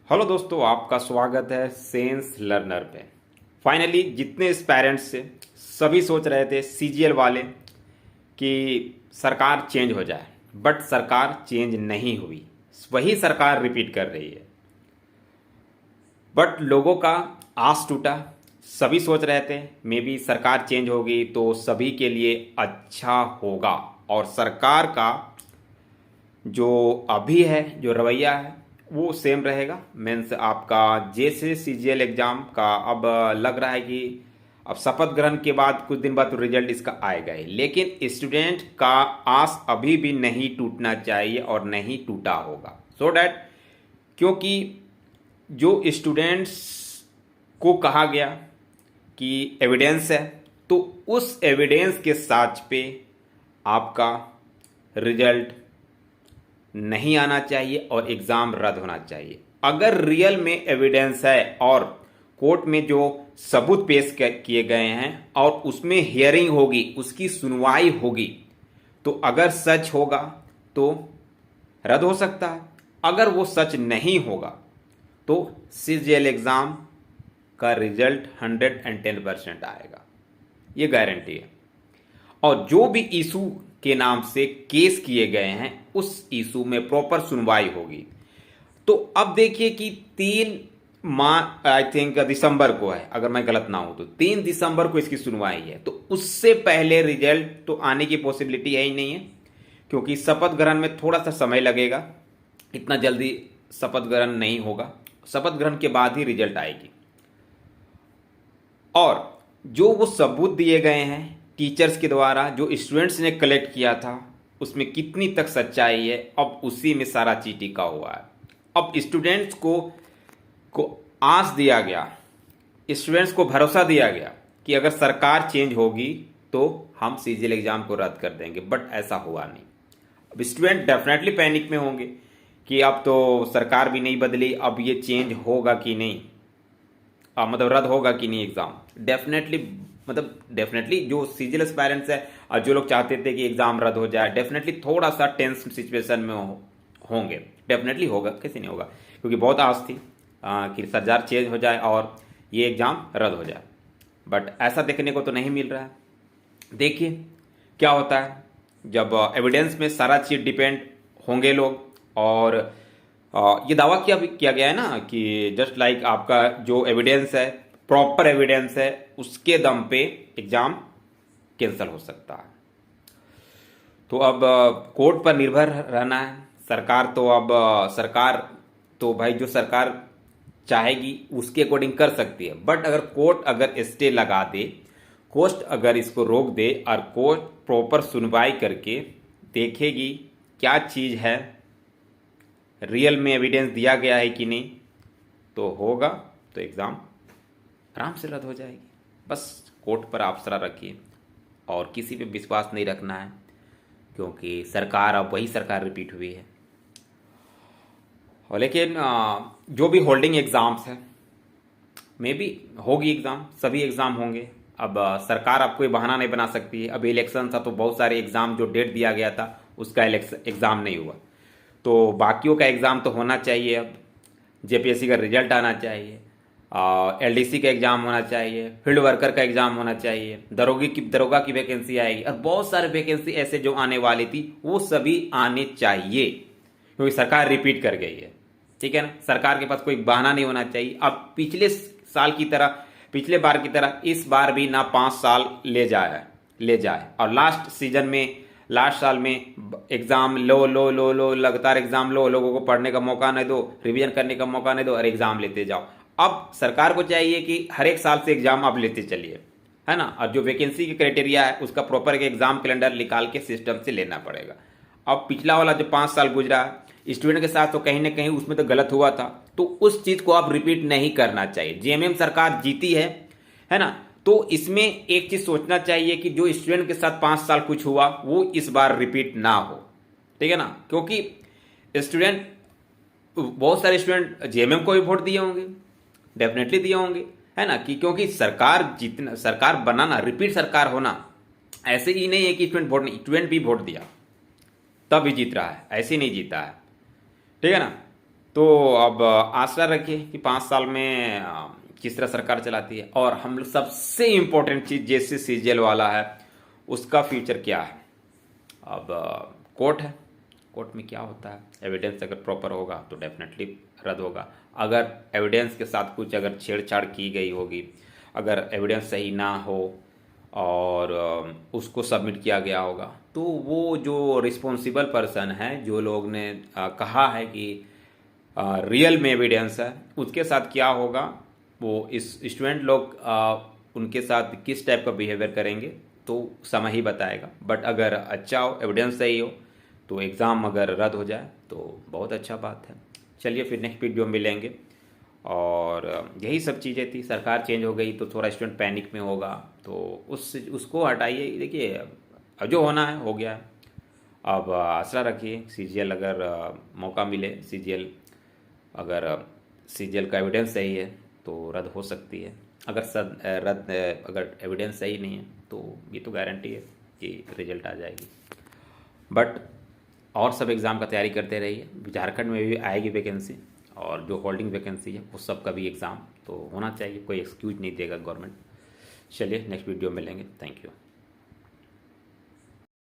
Hello दोस्तों, आपका स्वागत है सेंस लर्नर पे। फाइनली जितने पेरेंट्स से सभी सोच रहे थे सीजीएल वाले कि सरकार चेंज हो जाए, बट सरकार चेंज नहीं हुई। वही सरकार रिपीट कर रही है। बट लोगों का आस टूटा। सभी सोच रहे थे मे बी सरकार चेंज होगी तो सभी के लिए अच्छा होगा, और सरकार का जो अभी है, जो रवैया है, वो सेम रहेगा। मीन्स आपका जैसे सीजीएल एग्जाम का अब लग रहा है कि अब शपथ ग्रहण के बाद कुछ दिन बाद तो रिजल्ट इसका आएगा ही, लेकिन स्टूडेंट का आस अभी भी नहीं टूटना चाहिए और नहीं टूटा होगा। सो डैट, क्योंकि जो स्टूडेंट्स को कहा गया कि एविडेंस है, तो उस एविडेंस के साथ पे आपका रिजल्ट नहीं आना चाहिए और एग्ज़ाम रद्द होना चाहिए। अगर रियल में एविडेंस है और कोर्ट में जो सबूत पेश किए गए हैं और उसमें हियरिंग होगी, उसकी सुनवाई होगी, तो अगर सच होगा तो रद्द हो सकता है। अगर वो सच नहीं होगा तो सीजीएल एग्ज़ाम का रिजल्ट 110% आएगा, ये गारंटी है। और जो भी इशू के नाम से केस किए गए हैं, उस इशू में प्रॉपर सुनवाई होगी। तो अब देखिए कि 3 आई थिंक दिसंबर को है, अगर मैं गलत ना हूं तो 3 दिसंबर को इसकी सुनवाई है। तो उससे पहले रिजल्ट तो आने की पॉसिबिलिटी है ही नहीं है, क्योंकि शपथ ग्रहण में थोड़ा सा समय लगेगा। इतना जल्दी शपथ ग्रहण नहीं होगा, शपथ ग्रहण के बाद ही रिजल्ट आएगी। और जो वो सबूत दिए गए हैं टीचर्स के द्वारा, जो स्टूडेंट्स ने कलेक्ट किया था, उसमें कितनी तक सच्चाई है, अब उसी में सारा चीज टिका हुआ है। अब स्टूडेंट्स को आस दिया गया, स्टूडेंट्स को भरोसा दिया गया कि अगर सरकार चेंज होगी तो हम सीजीएल एग्जाम को रद्द कर देंगे, बट ऐसा हुआ नहीं। अब स्टूडेंट डेफिनेटली पैनिक में होंगे कि अब तो सरकार भी नहीं बदली, अब ये चेंज होगा कि नहीं, मतलब रद्द होगा कि नहीं एग्जाम। डेफिनेटली जो सीजीएल एस्पायरेंट्स है और जो लोग चाहते थे कि एग्जाम रद्द हो जाए, डेफिनेटली थोड़ा सा टेंस सिचुएशन में होंगे। डेफिनेटली होगा, कैसे नहीं होगा, क्योंकि बहुत आस थी कि सरकार चेंज हो जाए और ये एग्जाम रद्द हो जाए। बट ऐसा देखने को तो नहीं मिल रहा है। देखिए क्या होता है जब एविडेंस में सारा चीज डिपेंड होंगे लोग। और ये दावा किया गया है ना कि जस्ट लाइक आपका जो एविडेंस है, प्रॉपर एविडेंस है, उसके दम पे एग्जाम कैंसिल हो सकता है। तो अब कोर्ट पर निर्भर रहना है। सरकार तो भाई जो सरकार चाहेगी उसके अकॉर्डिंग कर सकती है, बट अगर कोर्ट अगर स्टे लगा दे, कोर्ट अगर इसको रोक दे और कोर्ट प्रॉपर सुनवाई करके देखेगी क्या चीज़ है, रियल में एविडेंस दिया गया है कि नहीं, तो होगा तो एग्ज़ाम आराम से रद्द हो जाएगी। बस कोर्ट पर आप आसरा रखिए और किसी पे विश्वास नहीं रखना है, क्योंकि सरकार अब वही सरकार रिपीट हुई है। और लेकिन जो भी होल्डिंग एग्ज़ाम्स है, मे बी होगी एग्ज़ाम, सभी एग्ज़ाम होंगे। अब सरकार अब कोई बहाना नहीं बना सकती है। अब इलेक्शन था तो बहुत सारे एग्ज़ाम जो डेट दिया गया था उसका एग्ज़ाम नहीं हुआ, तो बाकियों का एग्ज़ाम तो होना चाहिए। अब जेपीएससी का रिजल्ट आना चाहिए, एलडीसी का एग्ज़ाम होना चाहिए, फील्ड वर्कर का एग्ज़ाम होना चाहिए, दरोगा की वैकेंसी आएगी, और बहुत सारे वैकेंसी ऐसे जो आने वाली थी वो सभी आने चाहिए, क्योंकि सरकार रिपीट कर गई है। ठीक है ना, सरकार के पास कोई बहाना नहीं होना चाहिए। अब पिछले बार की तरह इस बार भी ना 5 साल ले जाए और लास्ट साल में एग्जाम लो लगातार एग्जाम लो, लोगों को पढ़ने का मौका नहीं दो, रिवीजन करने का मौका नहीं दो, और एग्जाम लेते जाओ। अब सरकार को चाहिए कि हर एक साल से एग्जाम आप लेते चलिए, है ना। और जो वैकेंसी की क्राइटेरिया है उसका प्रॉपर एग्जाम कैलेंडर निकाल के सिस्टम से लेना पड़ेगा। अब पिछला वाला जो 5 साल गुजरा स्टूडेंट के साथ, तो कहीं ना कहीं उसमें तो गलत हुआ था, तो उस चीज को आप रिपीट नहीं करना चाहिए। जेएमएम सरकार जीती है ना, तो इसमें एक चीज सोचना चाहिए कि जो स्टूडेंट के साथ 5 साल कुछ हुआ वो इस बार रिपीट ना हो। ठीक है ना, क्योंकि बहुत सारे स्टूडेंट जेएमएम को भी वोट दिए होंगे, डेफिनेटली दिए होंगे, है ना। क्योंकि सरकार बनाना, रिपीट सरकार होना ऐसे ही नहीं है कि स्टूडेंट भी वोट दिया तब भी जीत रहा है, ऐसे नहीं जीता है। ठीक है ना। तो अब आशा रखिए कि 5 साल में किस तरह सरकार चलाती है। और हम लोग सबसे इम्पोर्टेंट चीज़ जैसे सीजीएल वाला है उसका फ्यूचर क्या है। अब कोर्ट है, कोर्ट में क्या होता है, एविडेंस अगर प्रॉपर होगा तो डेफिनेटली रद्द होगा। अगर एविडेंस के साथ कुछ अगर छेड़छाड़ की गई होगी, अगर एविडेंस सही ना हो और उसको सबमिट किया गया होगा, तो वो जो रिस्पॉन्सिबल पर्सन है, जो लोग ने कहा है कि रियल में एविडेंस है, उसके साथ क्या होगा, वो इस स्टूडेंट लोग उनके साथ किस टाइप का बिहेवियर करेंगे तो समय ही बताएगा। बट अगर अच्छा हो, एविडेंस सही हो, तो एग्ज़ाम अगर रद्द हो जाए तो बहुत अच्छा बात है। चलिए फिर नेक्स्ट वीडियो में मिलेंगे। और यही सब चीज़ें थी। सरकार चेंज हो गई तो थोड़ा स्टूडेंट पैनिक में होगा, तो उसको हटाइए। देखिए अब जो होना है हो गया है। अब आशा रखिए सीजीएल अगर मौका मिले, अगर सीजीएल का एविडेंस सही है तो रद्द हो सकती है। अगर एविडेंस सही नहीं है तो ये तो गारंटी है कि रिजल्ट आ जाएगी। बट और सब एग्ज़ाम का तैयारी करते रहिए। झारखंड में भी आएगी वैकेंसी, और जो होल्डिंग वैकेंसी है उस सब का भी एग्ज़ाम तो होना चाहिए, कोई एक्सक्यूज नहीं देगा गवर्नमेंट। चलिए नेक्स्ट वीडियो में मिलेंगे। Thank you.